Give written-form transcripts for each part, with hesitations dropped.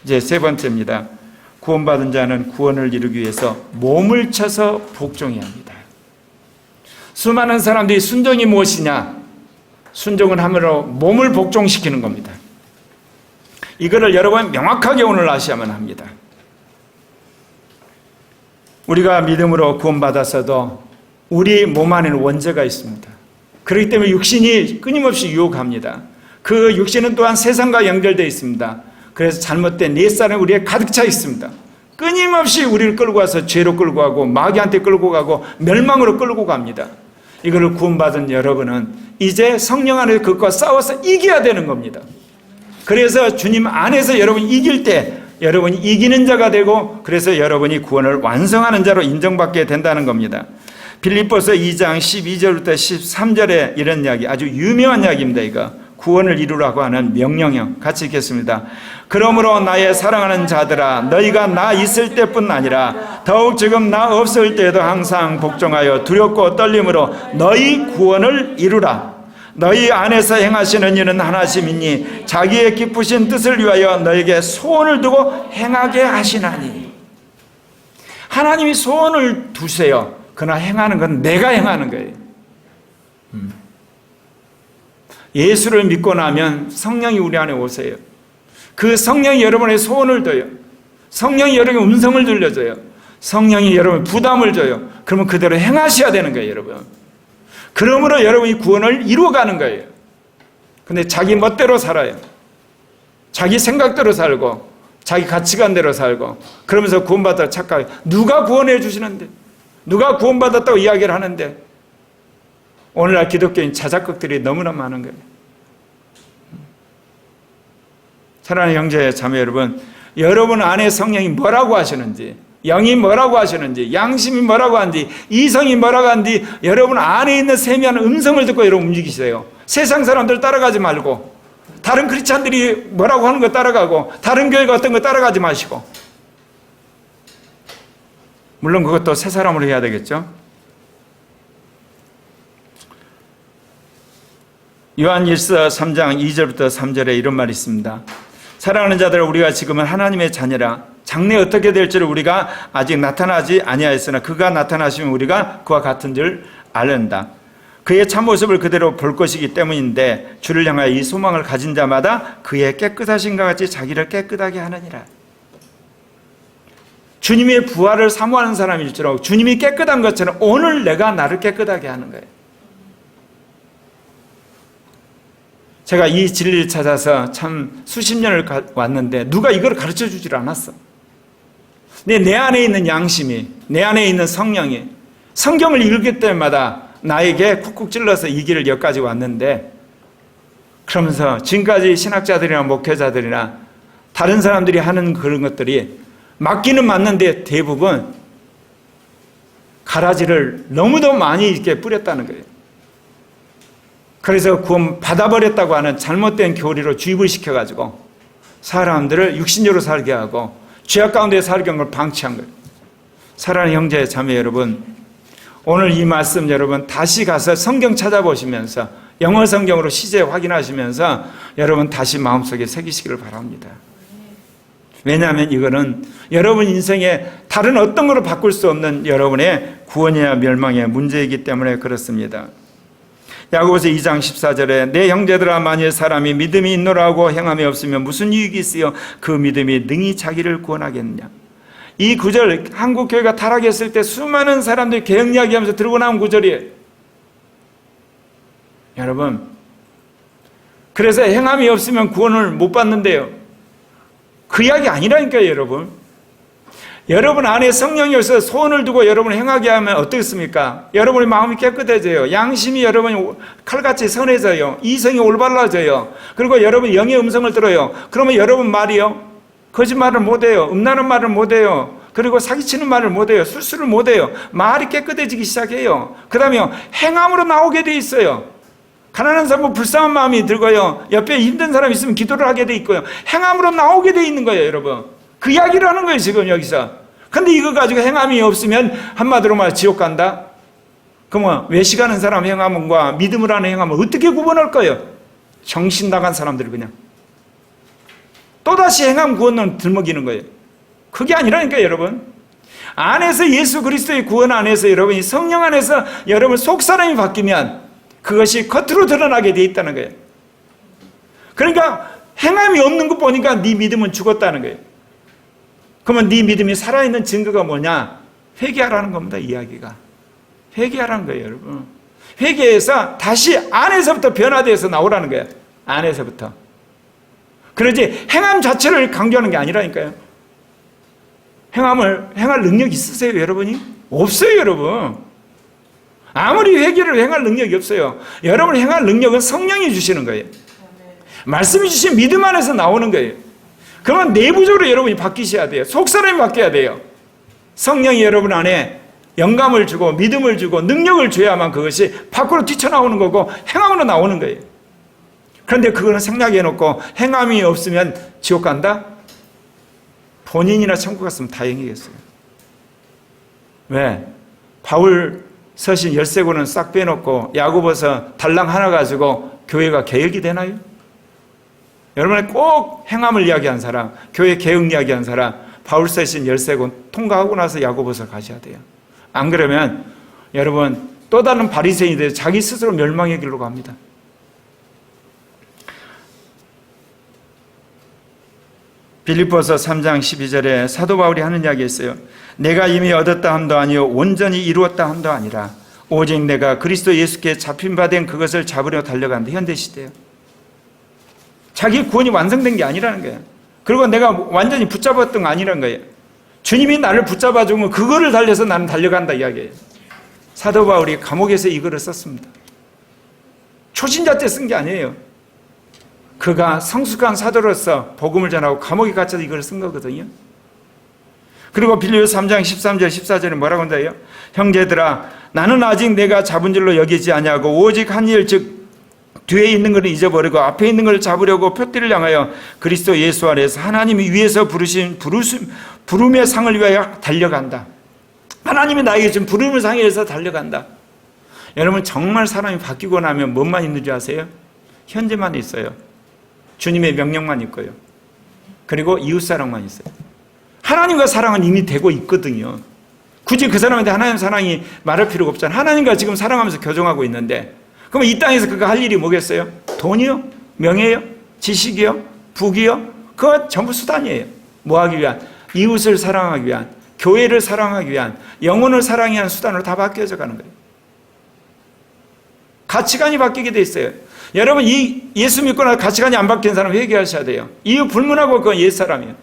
이제 세 번째입니다. 구원받은 자는 구원을 이루기 위해서 몸을 쳐서 복종해야 합니다. 수많은 사람들이 순종이 무엇이냐? 순종을 함으로 몸을 복종시키는 겁니다. 이거를 여러분 명확하게 오늘 아셔야만 합니다. 우리가 믿음으로 구원받았어도 우리 몸 안에는 원죄가 있습니다. 그렇기 때문에 육신이 끊임없이 유혹합니다. 그 육신은 또한 세상과 연결되어 있습니다. 그래서 잘못된 옛사람이 우리에 가득 차 있습니다. 끊임없이 우리를 끌고 가서 죄로 끌고 가고 마귀한테 끌고 가고 멸망으로 끌고 갑니다. 이거를 구원받은 여러분은 이제 성령 안에서 그것과 싸워서 이겨야 되는 겁니다. 그래서 주님 안에서 여러분이 이길 때 여러분이 이기는 자가 되고, 그래서 여러분이 구원을 완성하는 자로 인정받게 된다는 겁니다. 빌립보서 2장 12절부터 13절에 이런 이야기, 아주 유명한 이야기입니다. 이거 구원을 이루라고 하는 명령형 같이 읽겠습니다. 그러므로 나의 사랑하는 자들아, 너희가 나 있을 때뿐 아니라 더욱 지금 나 없을 때에도 항상 복종하여 두렵고 떨림으로 너희 구원을 이루라. 너희 안에서 행하시는 이는 하나님이니 자기의 기쁘신 뜻을 위하여 너에게 소원을 두고 행하게 하시나니. 하나님이 소원을 두세요. 그러나 행하는 건 내가 행하는 거예요. 예수를 믿고 나면 성령이 우리 안에 오세요. 그 성령이 여러분의 소원을 둬요. 성령이 여러분의 음성을 들려줘요. 성령이 여러분의 부담을 줘요. 그러면 그대로 행하셔야 되는 거예요, 여러분. 그러므로 여러분이 구원을 이루어가는 거예요. 근데 자기 멋대로 살아요. 자기 생각대로 살고 자기 가치관대로 살고 그러면서 구원받았다고 착각해요. 누가 구원해 주시는데, 누가 구원받았다고 이야기를 하는데. 오늘날 기독교인 자작극들이 너무나 많은 거예요. 사랑하는 형제 자매 여러분, 여러분 안에 성령이 뭐라고 하시는지, 영이 뭐라고 하시는지, 양심이 뭐라고 하는지, 이성이 뭐라고 하는지 여러분 안에 있는 세미한 음성을 듣고 여러분 움직이세요. 세상 사람들 따라가지 말고, 다른 크리스찬들이 뭐라고 하는 거 따라가고, 다른 교회가 어떤 거 따라가지 마시고. 물론 그것도 새 사람으로 해야 되겠죠. 요한일서 3장 2절부터 3절에 이런 말이 있습니다. 사랑하는 자들아, 우리가 지금은 하나님의 자녀라. 장래 어떻게 될지를 우리가 아직 나타나지 아니하였으나 그가 나타나시면 우리가 그와 같은 줄 알는다. 그의 참모습을 그대로 볼 것이기 때문인데 주를 향하여 이 소망을 가진 자마다 그의 깨끗하신과 같이 자기를 깨끗하게 하느니라. 주님의 부활을 사모하는 사람일수록 주님이 깨끗한 것처럼 오늘 내가 나를 깨끗하게 하는 거예요. 제가 이 진리를 찾아서 참 수십 년을 왔는데 누가 이걸 가르쳐 주질 않았어. 내 안에 있는 양심이, 내 안에 있는 성령이 성경을 읽을 때마다 나에게 쿡쿡 찔러서 이 길을 여기까지 왔는데, 그러면서 지금까지 신학자들이나 목회자들이나 다른 사람들이 하는 그런 것들이 맞기는 맞는데 대부분 가라지를 너무도 많이 이렇게 뿌렸다는 거예요. 그래서 구원 받아버렸다고 하는 잘못된 교리로 주입을 시켜가지고 사람들을 육신적으로 살게 하고 죄악 가운데 살게 한 걸 방치한 거예요. 사랑하는 형제 자매 여러분, 오늘 이 말씀 여러분 다시 가서 성경 찾아보시면서 영어 성경으로 시제 확인하시면서 여러분 다시 마음속에 새기시기를 바랍니다. 왜냐하면 이거는 여러분 인생에 다른 어떤 걸로 바꿀 수 없는 여러분의 구원이나 멸망의 문제이기 때문에 그렇습니다. 야고보서 2장 14절에 내 형제들아, 만일 사람이 믿음이 있노라고 행함이 없으면 무슨 유익이 있으요? 그 믿음이 능히 자기를 구원하겠느냐. 이 구절 한국교회가 타락했을 때 수많은 사람들이 개혁 이야기하면서 들고 나온 구절이에요. 여러분, 그래서 행함이 없으면 구원을 못 받는데요, 그 이야기 아니라니까요. 여러분 안에 성령이 있어서 소원을 두고 여러분을 행하게 하면 어떻겠습니까? 여러분의 마음이 깨끗해져요. 양심이 여러분이 칼같이 선해져요. 이성이 올바라져요. 그리고 여러분 영의 음성을 들어요. 그러면 여러분 말이요, 거짓말을 못해요. 음란한 말을 못해요. 그리고 사기치는 말을 못해요. 술수를 못해요. 말이 깨끗해지기 시작해요. 그 다음에 행함으로 나오게 돼 있어요. 가난한 사람은 불쌍한 마음이 들고요, 옆에 힘든 사람이 있으면 기도를 하게 돼 있고요, 행함으로 나오게 돼 있는 거예요. 여러분, 그 이야기를 하는 거예요 지금 여기서. 근데 이거 가지고 행함이 없으면 한마디로 말해 지옥 간다? 그러면 외식하는 사람 행함과 믿음을 하는 행함을 어떻게 구분할 거예요? 정신 나간 사람들이 그냥 또다시 행함 구원론 들먹이는 거예요. 그게 아니라니까요, 여러분. 안에서 예수 그리스도의 구원 안에서 여러분이 성령 안에서 여러분 속사람이 바뀌면 그것이 겉으로 드러나게 돼 있다는 거예요. 그러니까 행함이 없는 거 보니까 네 믿음은 죽었다는 거예요. 그러면 네 믿음이 살아있는 증거가 뭐냐? 회개하라는 겁니다, 이야기가. 회개하라는 거예요, 여러분. 회개해서 다시 안에서부터 변화되어서 나오라는 거예요. 안에서부터. 그러지 행함 자체를 강조하는 게 아니라니까요. 행할 능력 있으세요, 여러분이? 없어요, 여러분. 아무리 회개를 행할 능력이 없어요. 여러분 행할 능력은 성령이 주시는 거예요. 말씀이 주신 믿음 안에서 나오는 거예요. 그러면 내부적으로 여러분이 바뀌셔야 돼요. 속사람이 바뀌어야 돼요. 성령이 여러분 안에 영감을 주고 믿음을 주고 능력을 줘야만 그것이 밖으로 뛰쳐나오는 거고 행함으로 나오는 거예요. 그런데 그거는 생략해 놓고 행함이 없으면 지옥 간다? 본인이나 천국 갔으면 다행이겠어요. 왜? 바울 서신 13권은 싹 빼놓고 야고보서 달랑 하나 가지고 교회가 개혁이 되나요? 여러분이 꼭 행함을 이야기한 사람, 교회 개혁 이야기한 사람, 바울 서신 13권 통과하고 나서 야고보서 가셔야 돼요. 안 그러면 여러분 또 다른 바리새인이 돼서 자기 스스로 멸망의 길로 갑니다. 빌립보서 3장 12절에 사도 바울이 하는 이야기 있어요. 내가 이미 얻었다 함도 아니요 온전히 이루었다 함도 아니라 오직 내가 그리스도 예수께 잡힌 바 된 그것을 잡으려 달려간다. 현대시대예요. 자기 구원이 완성된 게 아니라는 거예요. 그리고 내가 완전히 붙잡았던 거 아니라는 거예요. 주님이 나를 붙잡아 주면 그거를 달려서 나는 달려간다 이야기예요. 사도 바울이 감옥에서 이거를 썼습니다. 초신자 때 쓴 게 아니에요. 그가 성숙한 사도로서 복음을 전하고 감옥에 갇혀서 이걸 쓴 거거든요. 그리고 빌립보서 3장 13절 14절에 뭐라고 한다요? 형제들아 나는 아직 내가 잡은 줄로 여기지 아니하고 오직 한 일 즉 뒤에 있는 것을 잊어버리고 앞에 있는 것을 잡으려고 표띠를 향하여 그리스도 예수 안에서 하나님이 위에서 부르신 부름의 상을 위하여 달려간다. 하나님이 나에게 준 부름의 상에 의해서 달려간다. 여러분 정말 사람이 바뀌고 나면 뭔만 있는 줄 아세요? 현재만 있어요. 주님의 명령만 있고요. 그리고 이웃사랑만 있어요. 하나님과 사랑은 이미 되고 있거든요. 굳이 그 사람한테 하나님 사랑이 말할 필요가 없잖아요. 하나님과 지금 사랑하면서 교정하고 있는데 그럼 이 땅에서 그가 할 일이 뭐겠어요? 돈이요? 명예요? 지식이요? 부귀요? 그거 전부 수단이에요. 뭐 하기 위한? 이웃을 사랑하기 위한, 교회를 사랑하기 위한, 영혼을 사랑하기 위한 수단으로 다 바뀌어져 가는 거예요. 가치관이 바뀌게 돼 있어요. 여러분 이 예수 믿고 나서 가치관이 안 바뀐 사람 회개하셔야 돼요. 이유 불문하고 그건 옛사람이에요.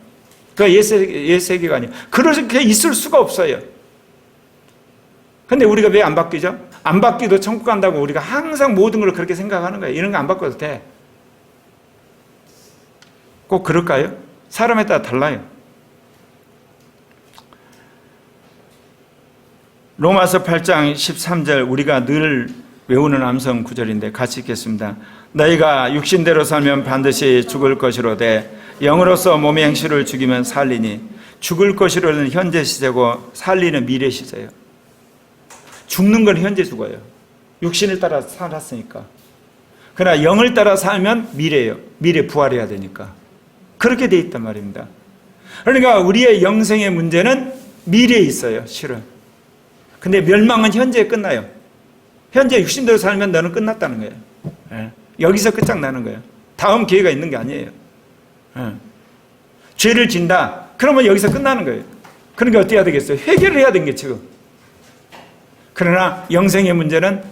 그건 옛세계가 아니에요. 그렇게 있을 수가 없어요. 근데 우리가 왜 안 바뀌죠? 안 바뀌도 천국 간다고 우리가 항상 모든 걸 그렇게 생각하는 거예요. 이런 거 안 바꿔도 돼. 꼭 그럴까요? 사람에 따라 달라요. 로마서 8장 13절 우리가 늘 외우는 암송 구절인데 같이 읽겠습니다. 너희가 육신대로 살면 반드시 죽을 것이로되 영으로서 몸의 행실을 죽이면 살리니 죽을 것이로는 현재 시제고 살리는 미래 시제예요. 죽는 건 현재 죽어요. 육신을 따라 살았으니까. 그러나 영을 따라 살면 미래예요. 미래 부활해야 되니까. 그렇게 돼 있단 말입니다. 그러니까 우리의 영생의 문제는 미래에 있어요. 실은. 근데 멸망은 현재에 끝나요. 현재 육신대로 살면 너는 끝났다는 거예요. 예. 여기서 끝장나는 거예요. 다음 기회가 있는 게 아니에요. 예. 죄를 진다. 그러면 여기서 끝나는 거예요. 그러니까 어떻게 해야 되겠어요? 회개를 해야 되는 게 지금. 그러나 영생의 문제는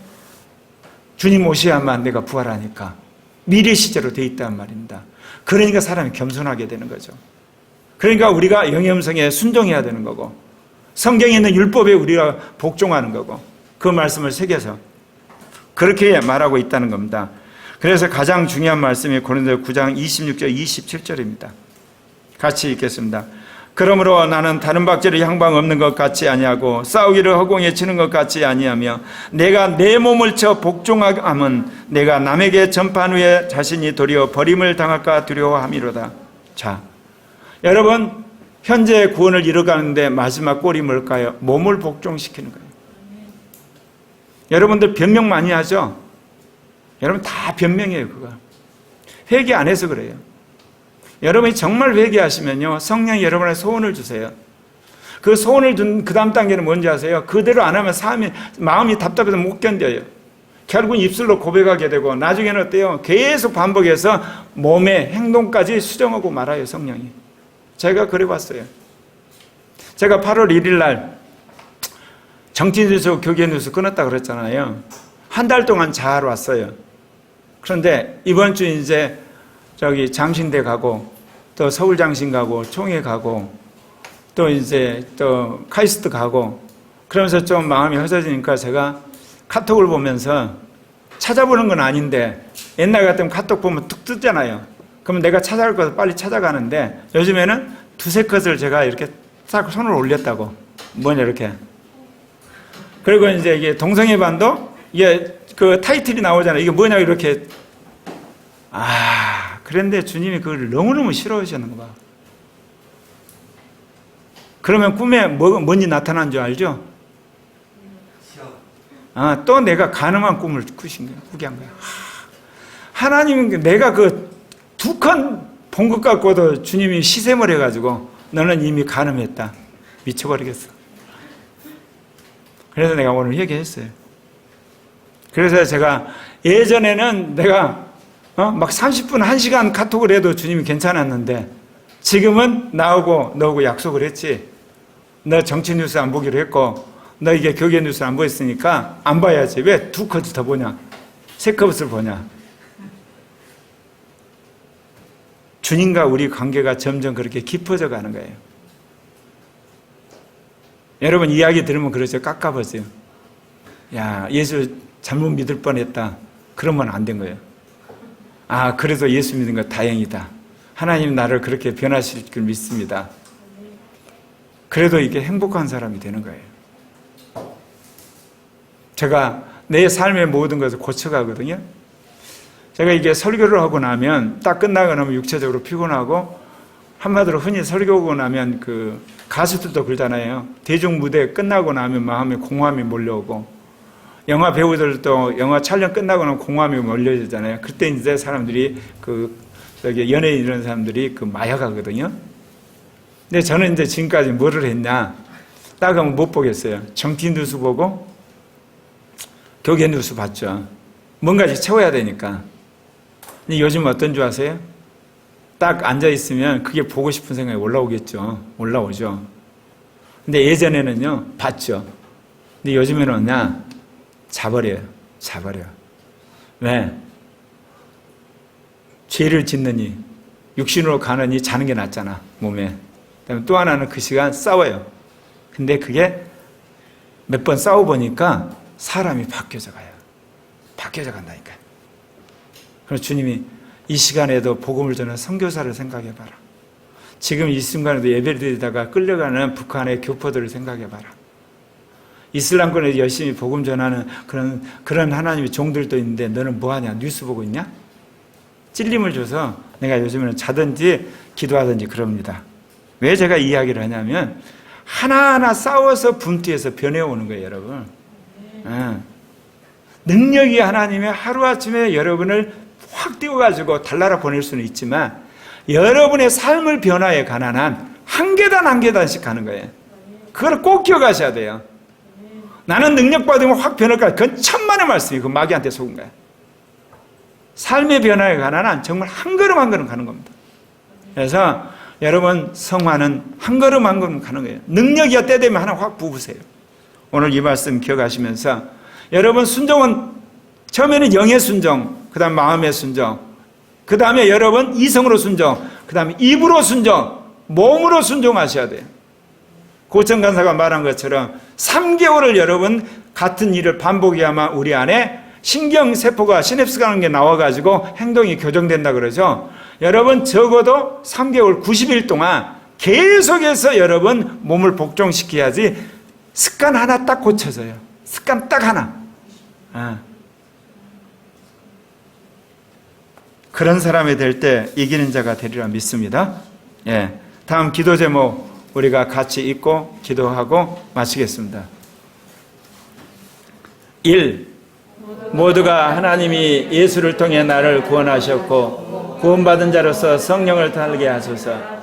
주님 오셔야만 내가 부활하니까 미래 시제로 돼 있단 말입니다. 그러니까 사람이 겸손하게 되는 거죠. 그러니까 우리가 영의 순종해야 되는 거고 성경에 있는 율법에 우리가 복종하는 거고 그 말씀을 새겨서 그렇게 말하고 있다는 겁니다. 그래서 가장 중요한 말씀이 고린도서 9장 26절 27절입니다. 같이 읽겠습니다. 그러므로 나는 다른 박제를 향방 없는 것 같이 아니하고 싸우기를 허공에 치는 것 같이 아니하며 내가 내 몸을 쳐 복종하면 내가 남에게 전파한 후에 자신이 도리어 버림을 당할까 두려워함이로다. 자, 여러분 현재 구원을 이뤄가는데 마지막 꼴이 뭘까요? 몸을 복종시키는 거예요. 여러분들 변명 많이 하죠? 여러분 다 변명이에요. 그거 회개 안 해서 그래요. 여러분이 정말 회개하시면요, 성령이 여러분의 소원을 주세요. 그 소원을 준 그 다음 단계는 뭔지 아세요? 그대로 안 하면 마음이 답답해서 못 견뎌요. 결국 입술로 고백하게 되고 나중에는 어때요? 계속 반복해서 몸의 행동까지 수정하고 말아요, 성령이. 제가 그래봤어요. 제가 8월 1일 날 정치뉴스 교계 뉴스 끊었다 그랬잖아요. 한 달 동안 잘 왔어요. 그런데 이번 주 이제 저기 장신대 가고 또 서울 장신 가고 총회 가고 또 이제 또 카이스트 가고 그러면서 좀 마음이 허전해지니까 제가 카톡을 보면서 찾아보는 건 아닌데 옛날 같으면 카톡 보면 뚝 뜨잖아요. 그러면 내가 찾아갈 것을 빨리 찾아가는데 요즘에는 두세 컷을 제가 이렇게 딱 손을 올렸다고. 뭐냐 이렇게. 그리고 이제 이게 동성애 반도 이게 그 타이틀이 나오잖아요. 이게 뭐냐 이렇게. 그런데 주님이 그걸 너무너무 싫어하시는 거 봐. 그러면 꿈에 뭔지 나타난 줄 알죠? 또 내가 가늠한 꿈을 꾸신 거야. 꾸게 한 거야. 하나님은 내가 그 두 칸 본 것 같고도 주님이 시샘을 해가지고 너는 이미 가늠했다. 미쳐버리겠어. 그래서 내가 오늘 얘기했어요. 그래서 제가 예전에는 내가 막 30분, 1시간 카톡을 해도 주님이 괜찮았는데 지금은 나하고 너하고 약속을 했지. 너 정치 뉴스 안 보기로 했고 너 이게 교계 뉴스 안 보였으니까 안 봐야지. 왜 두 컷을 더 보냐? 세 컷을 보냐? 주님과 우리 관계가 점점 그렇게 깊어져 가는 거예요. 여러분 이야기 들으면 그러죠. 깝깝하세요. 야, 예수 잘못 믿을 뻔했다. 그러면 안 된 거예요. 그래서 예수 믿은 거 다행이다. 하나님 나를 그렇게 변화시킬 줄 믿습니다. 그래도 이게 행복한 사람이 되는 거예요. 제가 내 삶의 모든 것을 고쳐가거든요. 제가 이게 설교를 하고 나면 딱 끝나고 나면 육체적으로 피곤하고 한마디로 흔히 설교하고 나면 그 가수들도 그러잖아요. 대중 무대 끝나고 나면 마음에 공허함이 몰려오고 영화 배우들도 영화 촬영 끝나고 나면 공허함이 몰려오잖아요. 그때 이제 사람들이 연예인 이런 사람들이 마약하거든요. 근데 저는 이제 지금까지 뭐를 했냐? 딱 하면 못 보겠어요. 정치 뉴스 보고 교계 뉴스 봤죠. 뭔가를 채워야 되니까. 근데 요즘 어떤 줄 아세요? 딱 앉아있으면 그게 보고 싶은 생각이 올라오겠죠. 올라오죠. 근데 예전에는요, 봤죠. 근데 요즘에는 뭐냐? 자버려요. 왜? 죄를 짓느니, 육신으로 가느니 자는 게 낫잖아, 몸에. 그다음에 또 하나는 그 시간 싸워요. 근데 그게 몇 번 싸워보니까 사람이 바뀌어져 가요. 바뀌어져 간다니까요. 그래서 주님이 이 시간에도 복음을 전하는 선교사를 생각해봐라. 지금 이 순간에도 예배를 드리다가 끌려가는 북한의 교포들을 생각해봐라. 이슬람권에 열심히 복음 전하는 그런 하나님의 종들도 있는데 너는 뭐하냐? 뉴스 보고 있냐? 찔림을 줘서 내가 요즘에는 자든지 기도하든지 그럽니다. 왜 제가 이 이야기를 하냐면 하나하나 싸워서 분투해서 변해오는 거예요, 여러분. 능력이 하나님의 하루아침에 여러분을 확 띄워가지고 달나라 보낼 수는 있지만 여러분의 삶을 변화에 관한 한 계단 한 계단씩 가는 거예요. 그걸 꼭 기억하셔야 돼요. 나는 능력 받으면 확 변할까? 그건 천만의 말씀이고 그 마귀한테 속은 거예요. 삶의 변화에 관한 한 정말 한 걸음 한 걸음 가는 겁니다. 그래서 여러분 성화는 한 걸음 한 걸음 가는 거예요. 능력이야 때 되면 하나 확 부으세요. 오늘 이 말씀 기억하시면서 여러분 순종은 처음에는 영의 순종, 그 다음 마음의 순종, 그 다음에 여러분 이성으로 순종, 그 다음에 입으로 순종, 몸으로 순종하셔야 돼요. 고청 간사가 말한 것처럼 3개월을 여러분 같은 일을 반복해야만 우리 안에 신경세포가 시냅스가 하는 게 나와가지고 행동이 교정된다 그러죠. 여러분 적어도 3개월 90일 동안 계속해서 여러분 몸을 복종시켜야지 습관 하나 딱 고쳐져요. 습관 딱 하나. 그런 사람이 될 때 이기는 자가 되리라 믿습니다. 다음 기도 제목 우리가 같이 읽고 기도하고 마치겠습니다. 1. 모두가 하나님이 예수를 통해 나를 구원하셨고 구원받은 자로서 성령을 달게 하소서.